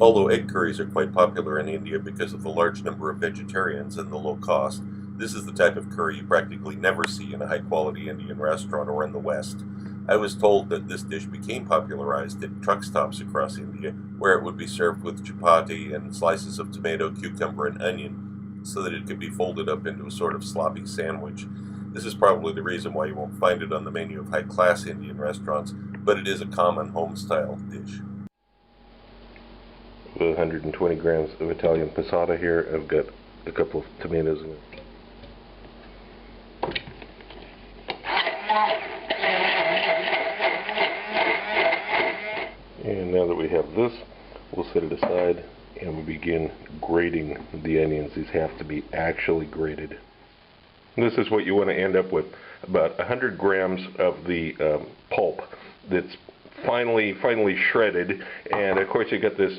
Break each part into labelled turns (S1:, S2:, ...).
S1: Although egg curries are quite popular in India because of the large number of vegetarians and the low cost, this is the type of curry you practically never see in a high-quality Indian restaurant or in the West. I was told that this dish became popularized at truck stops across India, where it would be served with chapati and slices of tomato, cucumber, and onion, so that it could be folded up into a sort of sloppy sandwich. This is probably the reason why you won't find it on the menu of high-class Indian restaurants, but it is a common home-style dish.
S2: 120 grams of Italian passata here. I've got a couple of tomatoes in it. And now that we have this, we'll set it aside and we'll begin grating the onions. These have to be actually grated. This is what you want to end up with, about 100 grams of the pulp that's finely shredded, and of course you got this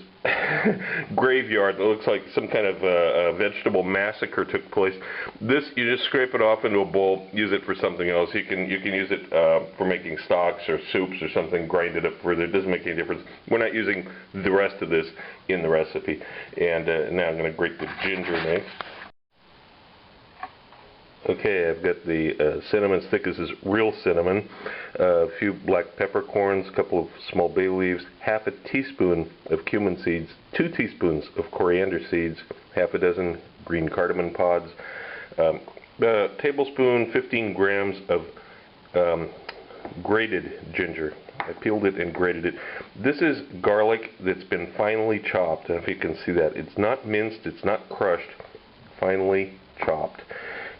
S2: graveyard that looks like some kind of a vegetable massacre took place. This, you just scrape it off into a bowl, use it for something else. You can use it for making stocks or soups or something, grind it up further. It doesn't make any difference. We're not using the rest of this in the recipe. And now I'm going to grate the ginger next. Okay, I've got the cinnamon stick. This is real cinnamon, a few black peppercorns, a couple of small bay leaves, half a teaspoon of cumin seeds, 2 teaspoons of coriander seeds, half a dozen green cardamom pods, a tablespoon, 15 grams of grated ginger. I peeled it and grated it. This is garlic that's been finely chopped. If you can see that, it's not minced, it's not crushed, finely chopped.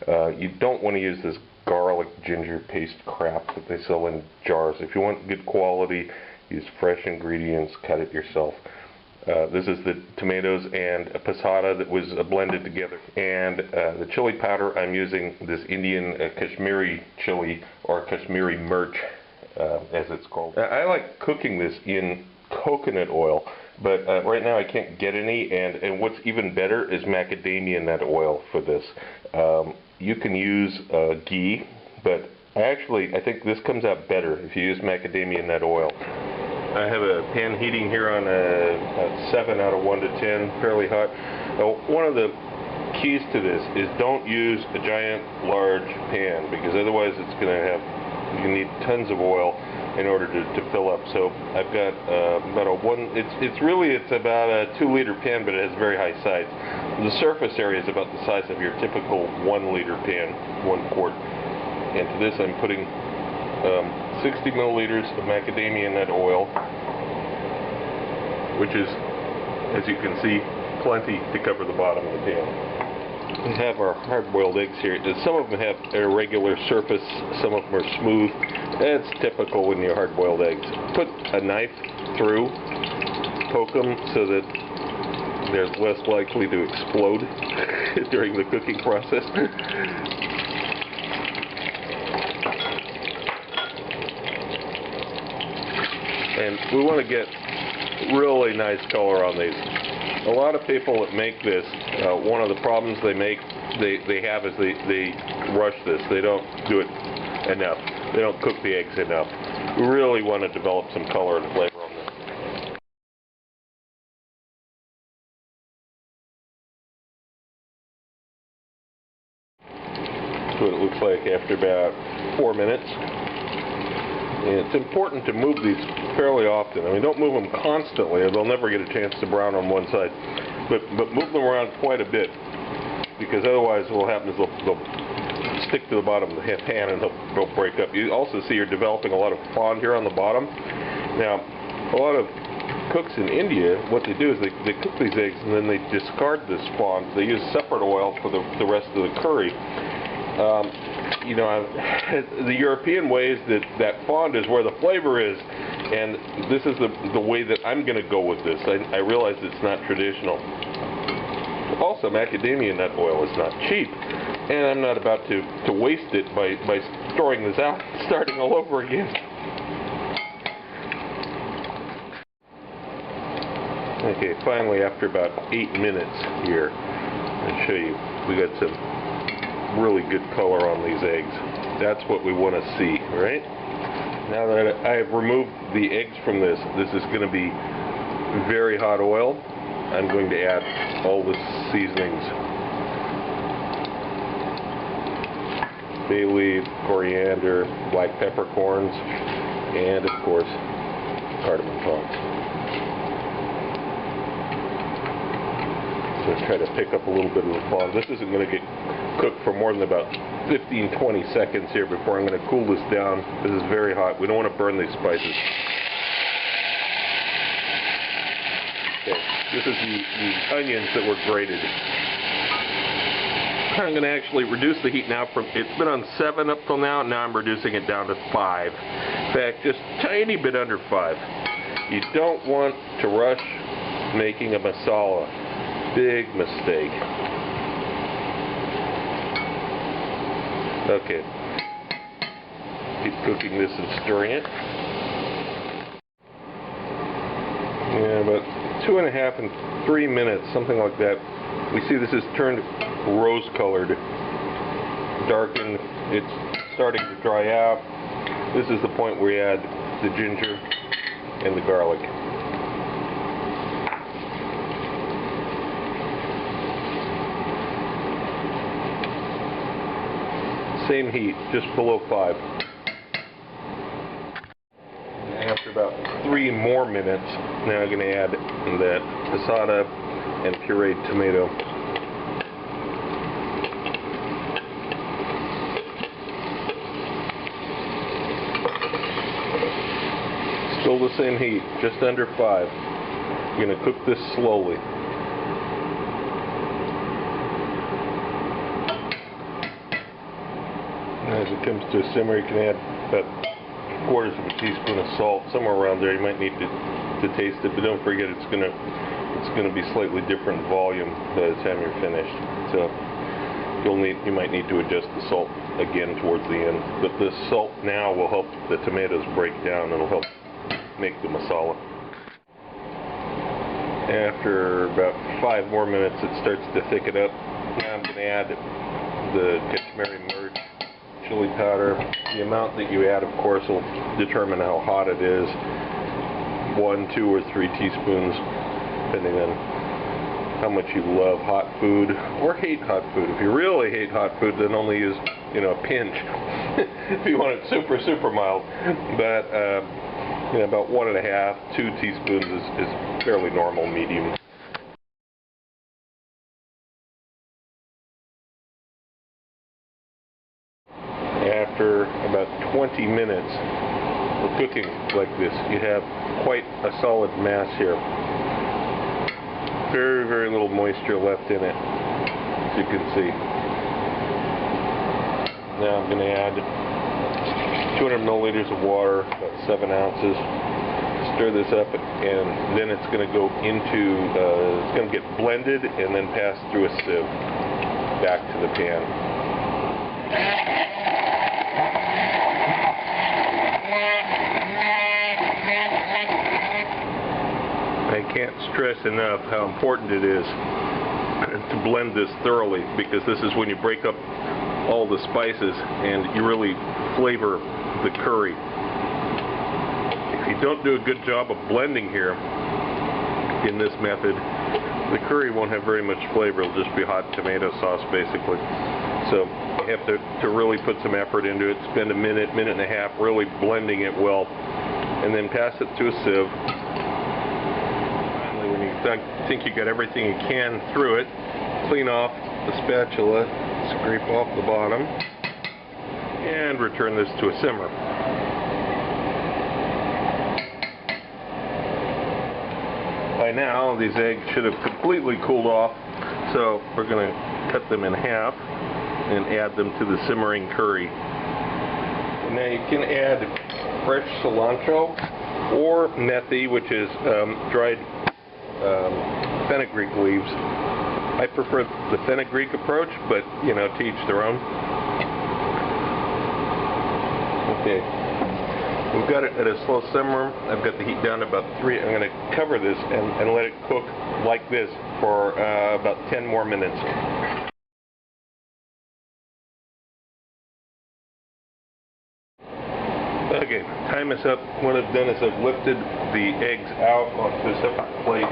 S2: You don't want to use this garlic ginger paste crap that they sell in jars. If you want good quality, use fresh ingredients, cut it yourself. This is the tomatoes and a passata that was blended together. And the chili powder, I'm using this Indian Kashmiri chili, or Kashmiri mirch, as it's called. I like cooking this in coconut oil, but right now I can't get any, and what's even better is macadamia nut oil for this. You can use ghee, but I think this comes out better if you use macadamia nut oil. I have a pan heating here on a 7 out of 1 to 10, fairly hot. One of the keys to this is don't use a giant, large pan, because otherwise it's going to have, you need tons of oil in order to fill up. So I've got about a it's about a 2-liter pan, but it has very high sides. The surface area is about the size of your typical 1-liter pan, 1 quart. And to this I'm putting 60 milliliters of macadamia nut oil, which is, as you can see, plenty to cover the bottom of the pan. We have our hard-boiled eggs here. Some of them have a irregular surface, some of them are smooth. That's typical when you hard-boiled eggs. Put a knife through, poke them so that they're less likely to explode during the cooking process. And we want to get really nice color on these. A lot of people that make this, one of the problems they have is they rush this. They don't do it enough. They don't cook the eggs enough. We really want to develop some color and flavor on this. That's what it looks like after about 4 minutes. And it's important to move these fairly often. I mean, don't move them constantly, or they'll never get a chance to brown on one side. But move them around quite a bit, because otherwise what will happen is they'll stick to the bottom of the pan and they'll break up. You also see you're developing a lot of fond here on the bottom. Now, a lot of cooks in India, what they do is they cook these eggs and then they discard this fond. They use separate oil for the rest of the curry. You know, the European way is that fond is where the flavor is, and this is the way that I'm going to go with this. I realize it's not traditional. Also, macadamia nut oil is not cheap, and I'm not about to waste it by throwing this out and starting all over again. Okay, finally, after about 8 minutes here, I'll show you, we got some really good color on these eggs. That's what we want to see, right? Now that I have removed the eggs from this, this is going to be very hot oil, I'm going to add all the seasonings. Bay leaf, coriander, black peppercorns, and of course, cardamom pods. So try to pick up a little bit of the fog. This isn't going to get cooked for more than about 15-20 seconds here before I'm going to cool this down. This is very hot. We don't want to burn these spices. Okay, this is the onions that were grated. I'm going to actually reduce the heat now from, it's been on 7 up till now, now I'm reducing it down to 5. In fact, just a tiny bit under 5. You don't want to rush making a masala. Big mistake. Okay. Keep cooking this and stirring it. Yeah, about 2.5 and 3 minutes, something like that. We see this has turned rose-colored, darkened. It's starting to dry out. This is the point where we add the ginger and the garlic. Same heat, just below 5. After about 3 more minutes, now I'm going to add that passata and pureed tomato. Still the same heat, just under 5. I'm going to cook this slowly. As it comes to a simmer, you can add about 1/4 of a teaspoon of salt, somewhere around there. You might need to taste it, but don't forget it's gonna be slightly different volume by the time you're finished. So you might need to adjust the salt again towards the end. But the salt now will help the tomatoes break down. It'll help make the masala. After about 5 more minutes, it starts to thicken up. Now I'm going to add the Kashmiri mirch, chili powder. The amount that you add, of course, will determine how hot it is. 1, 2, or 3 teaspoons, depending on how much you love hot food or hate hot food. If you really hate hot food, then only use, a pinch. If you want it super, super mild. But about 1.5, 2 teaspoons is fairly normal, medium. After about 20 minutes of cooking like this, you have quite a solid mass here. Very, very little moisture left in it, as you can see. Now I'm going to add 200 milliliters of water, about 7 ounces. Stir this up, and then it's going to go into, it's going to get blended and then pass through a sieve back to the pan. I can't stress enough how important it is to blend this thoroughly, because this is when you break up all the spices and you really flavor the curry. If you don't do a good job of blending here in this method, the curry won't have very much flavor. It'll just be hot tomato sauce basically. So you have to really put some effort into it. Spend a minute, minute and a half really blending it well, and then pass it through a sieve. Finally, when you think you got everything you can through it, clean off the spatula, scrape off the bottom, and return this to a simmer. By now, these eggs should have completely cooled off, so we're going to cut them in half and add them to the simmering curry. And now you can add fresh cilantro or methi, which is dried fenugreek leaves. I prefer the fenugreek approach, but to each their own. Okay, we've got it at a slow simmer. I've got the heat down to about 3. I'm going to cover this and let it cook like this for about 10 more minutes. Okay, time is up. What I've done is I've lifted the eggs out onto a separate plate.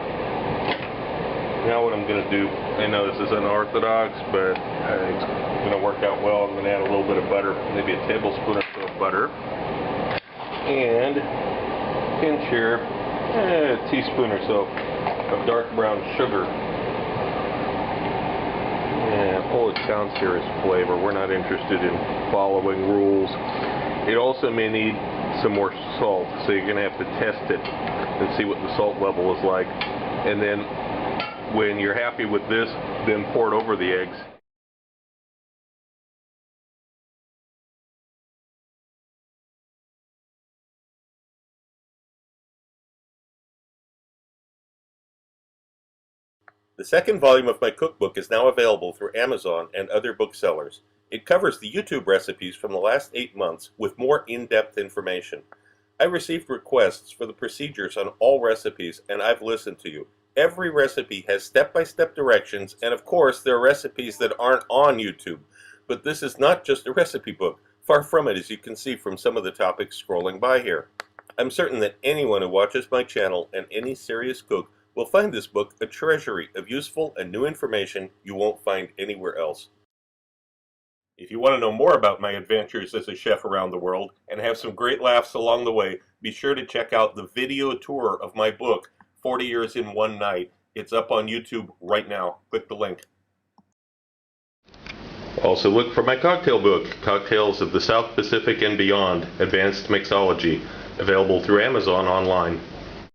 S2: Now what I'm going to do, I know this is unorthodox, but it's going to work out well. I'm going to add a little bit of butter, maybe a tablespoon or so of butter, and pinch here, a teaspoon or so of dark brown sugar. And all it counts here is flavor. We're not interested in following rules. It also may need some more salt, so you're going to have to test it and see what the salt level is like. And then when you're happy with this, then pour it over the eggs.
S1: The second volume of my cookbook is now available through Amazon and other booksellers. It covers the YouTube recipes from the last 8 months with more in-depth information. I received requests for the procedures on all recipes, and I've listened to you. Every recipe has step-by-step directions, and of course there are recipes that aren't on YouTube. But this is not just a recipe book. Far from it, as you can see from some of the topics scrolling by here. I'm certain that anyone who watches my channel and any serious cook will find this book a treasury of useful and new information you won't find anywhere else. If you want to know more about my adventures as a chef around the world and have some great laughs along the way, be sure to check out the video tour of my book, 40 Years in One Night. It's up on YouTube right now. Click the link. Also look for my cocktail book, Cocktails of the South Pacific and Beyond, Advanced Mixology, available through Amazon online.